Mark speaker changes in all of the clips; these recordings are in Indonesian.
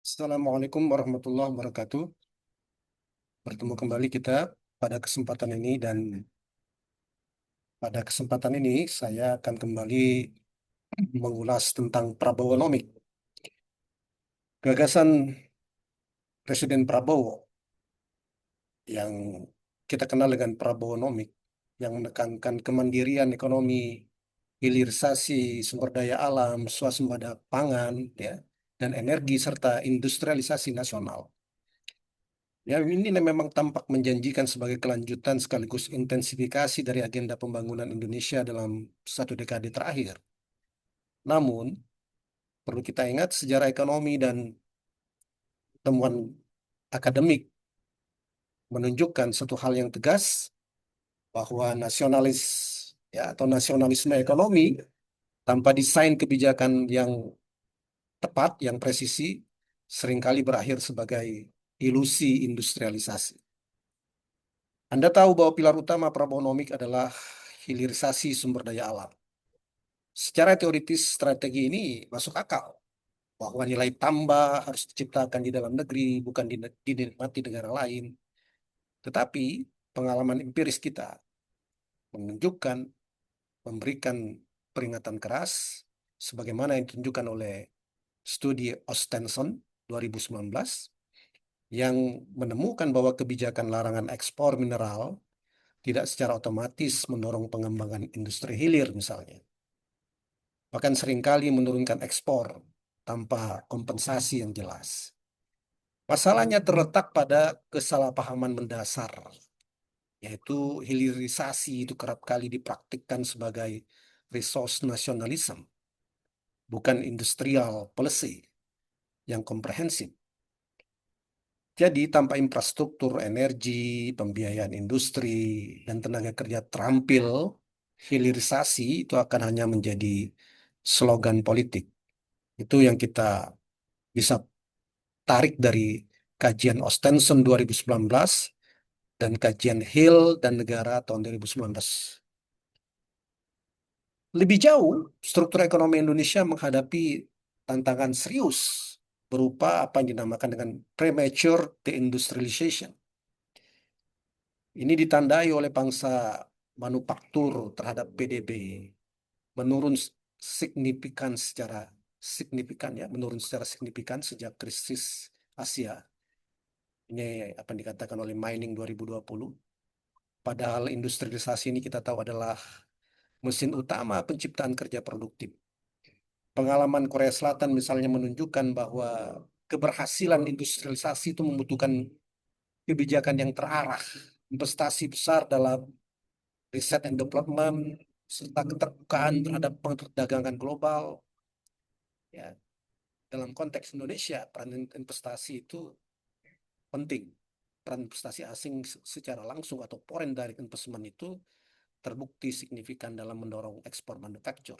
Speaker 1: Assalamualaikum warahmatullahi wabarakatuh. Bertemu kembali kita pada kesempatan ini dan pada kesempatan ini saya akan kembali mengulas tentang Prabowonomik. Gagasan Presiden Prabowo yang kita kenal dengan Prabowonomik yang menekankan kemandirian ekonomi, hilirisasi sumber daya alam, swasembada pangan, ya, dan energi serta industrialisasi nasional. Ya, ini memang tampak menjanjikan sebagai kelanjutan sekaligus intensifikasi dari agenda pembangunan Indonesia dalam satu dekade terakhir. Namun, perlu kita ingat sejarah ekonomi dan temuan akademik menunjukkan satu hal yang tegas bahwa nasionalis ya atau nasionalisme ekonomi tanpa desain kebijakan yang tepat, yang presisi, seringkali berakhir sebagai ilusi industrialisasi. Anda tahu bahwa pilar utama Prabowonomik adalah hilirisasi sumber daya alam. Secara teoritis strategi ini masuk akal bahwa nilai tambah harus diciptakan di dalam negeri, bukan dinikmati negara lain. Tetapi pengalaman empiris kita menunjukkan, memberikan peringatan keras, sebagaimana yang ditunjukkan oleh studi Ostenson 2019, yang menemukan bahwa kebijakan larangan ekspor mineral tidak secara otomatis mendorong pengembangan industri hilir misalnya. Bahkan seringkali menurunkan ekspor tanpa kompensasi yang jelas. Masalahnya terletak pada kesalahpahaman mendasar, yaitu hilirisasi itu kerap kali dipraktikkan sebagai resource nationalism, bukan industrial policy yang komprehensif. Jadi tanpa infrastruktur energi, pembiayaan industri, dan tenaga kerja terampil, hilirisasi itu akan hanya menjadi slogan politik. Itu yang kita bisa tarik dari kajian Ostenson 2019 dan kajian Hill dan Negara tahun 2019. Lebih jauh, struktur ekonomi Indonesia menghadapi tantangan serius berupa apa yang dinamakan dengan premature deindustrialization. Ini ditandai oleh pangsa manufaktur terhadap PDB menurun menurun secara signifikan sejak krisis Asia. Ini apa yang dikatakan oleh Mining 2020. Padahal industrialisasi ini kita tahu adalah mesin utama penciptaan kerja produktif. Pengalaman Korea Selatan misalnya menunjukkan bahwa keberhasilan industrialisasi itu membutuhkan kebijakan yang terarah, investasi besar dalam riset and development, serta keterbukaan terhadap perdagangan global. Ya, dalam konteks Indonesia, peran investasi itu penting. Peran investasi asing secara langsung atau foreign direct investment itu terbukti signifikan dalam mendorong ekspor manufaktur.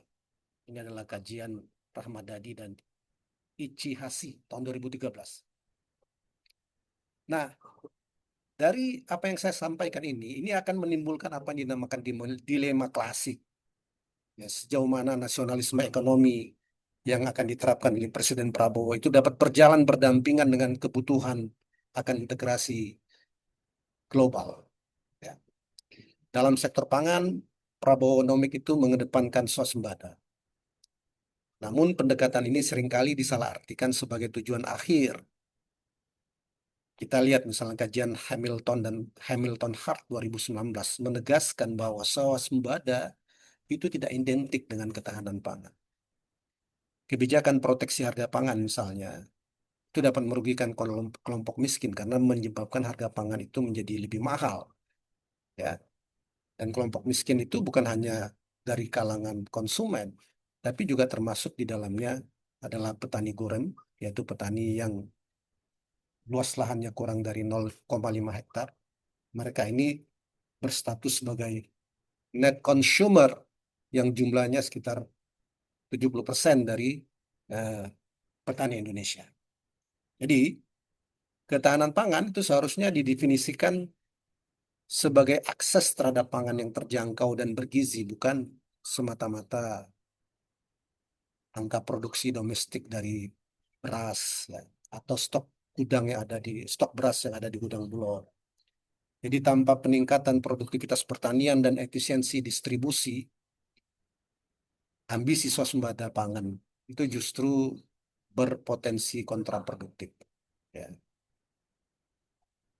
Speaker 1: Ini adalah kajian Rahmadadi dan Ichihasi tahun 2013. Nah, dari apa yang saya sampaikan ini akan menimbulkan apa yang dinamakan dilema klasik. Ya, sejauh mana nasionalisme ekonomi yang akan diterapkan oleh Presiden Prabowo itu dapat berjalan berdampingan dengan kebutuhan akan integrasi global. Ya. Dalam sektor pangan, Prabowonomik itu mengedepankan swasembada. Namun pendekatan ini seringkali disalahartikan sebagai tujuan akhir. Kita lihat misalnya kajian Hamilton dan Hamilton Hart 2019 menegaskan bahwa swasembada itu tidak identik dengan ketahanan pangan. Kebijakan proteksi harga pangan misalnya, itu dapat merugikan kelompok miskin karena menyebabkan harga pangan itu menjadi lebih mahal. Ya. Dan kelompok miskin itu bukan hanya dari kalangan konsumen, tapi juga termasuk di dalamnya adalah petani gurem, yaitu petani yang luas lahannya kurang dari 0,5 hektar. Mereka ini berstatus sebagai net consumer yang jumlahnya sekitar 70% dari eh, petani Indonesia. Jadi, ketahanan pangan itu seharusnya didefinisikan sebagai akses terhadap pangan yang terjangkau dan bergizi, bukan semata-mata angka produksi domestik dari beras. Ya. atau stok beras yang ada di gudang Bulog. Jadi tanpa peningkatan produktivitas pertanian dan efisiensi distribusi, ambisi swasembada pangan itu justru berpotensi kontraproduktif. Ya.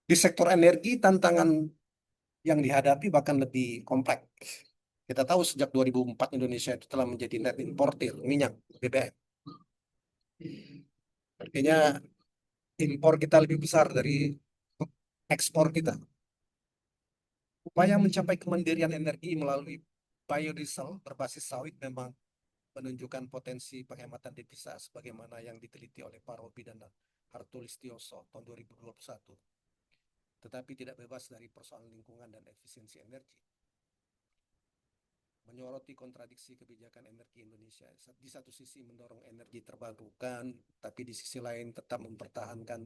Speaker 1: Di sektor energi, tantangan yang dihadapi bahkan lebih kompleks. Kita tahu sejak 2004 Indonesia itu telah menjadi net importer minyak BBM. Artinya impor kita lebih besar dari ekspor kita. Upaya mencapai kemandirian energi melalui biodiesel berbasis sawit memang menunjukkan potensi penghematan devisa sebagaimana yang diteliti oleh Parobi dan Hartulistioso tahun 2021. Tetapi tidak bebas dari persoalan lingkungan dan efisiensi energi. Menyoroti kontradiksi kebijakan energi Indonesia. Di satu sisi mendorong energi terbarukan, tapi di sisi lain tetap mempertahankan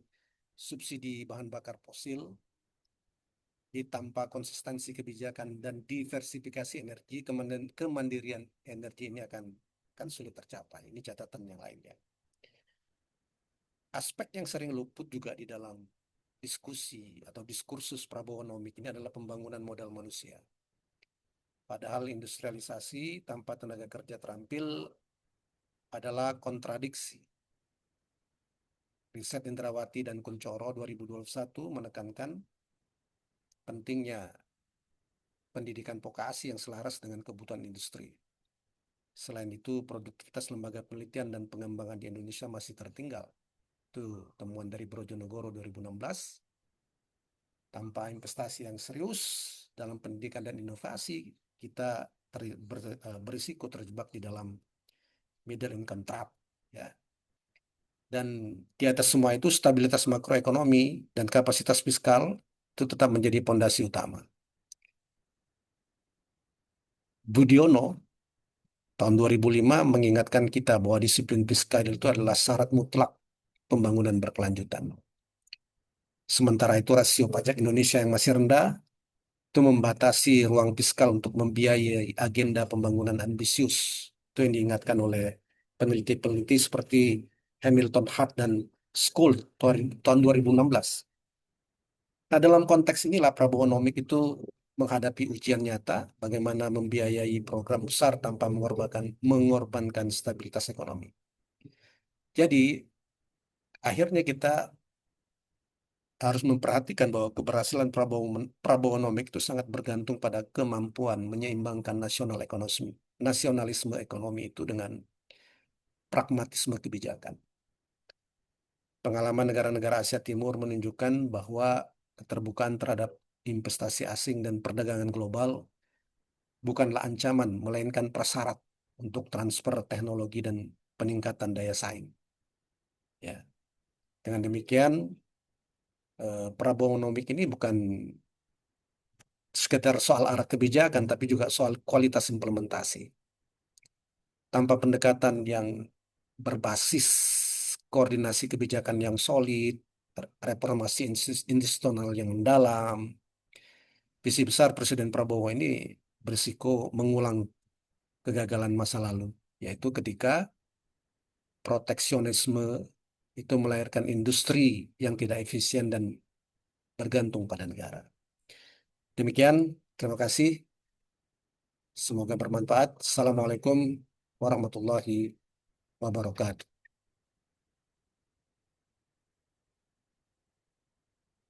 Speaker 1: subsidi bahan bakar fosil. Tanpa konsistensi kebijakan dan diversifikasi energi, kemandirian energi ini akan sulit tercapai. Ini catatan yang lainnya. Aspek yang sering luput juga di dalam diskusi atau diskursus Prabowo Nomik ini adalah pembangunan modal manusia. Padahal industrialisasi tanpa tenaga kerja terampil adalah kontradiksi. Riset Indrawati dan Kuncoro 2021 menekankan pentingnya pendidikan vokasi yang selaras dengan kebutuhan industri. Selain itu, produktivitas lembaga penelitian dan pengembangan di Indonesia masih tertinggal. Itu temuan dari Brojonegoro 2016. Tanpa investasi yang serius dalam pendidikan dan inovasi, kita berisiko terjebak di dalam middle income trap. Ya. Dan di atas semua itu, stabilitas makroekonomi dan kapasitas fiskal itu tetap menjadi pondasi utama. Budiono tahun 2005 mengingatkan kita bahwa disiplin fiskal itu adalah syarat mutlak pembangunan berkelanjutan. Sementara itu rasio pajak Indonesia yang masih rendah itu membatasi ruang fiskal untuk membiayai agenda pembangunan ambisius. Itu yang diingatkan oleh peneliti-peneliti seperti Hamilton Hart dan School tahun 2016. Nah, dalam konteks inilah Prabowo Nomik itu menghadapi ujian nyata bagaimana membiayai program besar tanpa mengorbankan stabilitas ekonomi. Jadi, akhirnya kita harus memperhatikan bahwa keberhasilan Prabowo Nomik itu sangat bergantung pada kemampuan menyeimbangkan nasionalisme ekonomi itu dengan pragmatisme kebijakan. Pengalaman negara-negara Asia Timur menunjukkan bahwa keterbukaan terhadap investasi asing dan perdagangan global bukanlah ancaman, melainkan prasyarat untuk transfer teknologi dan peningkatan daya saing. Ya, dengan demikian Prabowo Nomik ini bukan sekedar soal arah kebijakan, tapi juga soal kualitas implementasi. Tanpa pendekatan yang berbasis koordinasi kebijakan yang solid, reformasi institusional yang mendalam, visi besar Presiden Prabowo ini berisiko mengulang kegagalan masa lalu, yaitu ketika proteksionisme itu melahirkan industri yang tidak efisien dan bergantung pada negara. Demikian, terima kasih. Semoga bermanfaat. Assalamualaikum warahmatullahi wabarakatuh.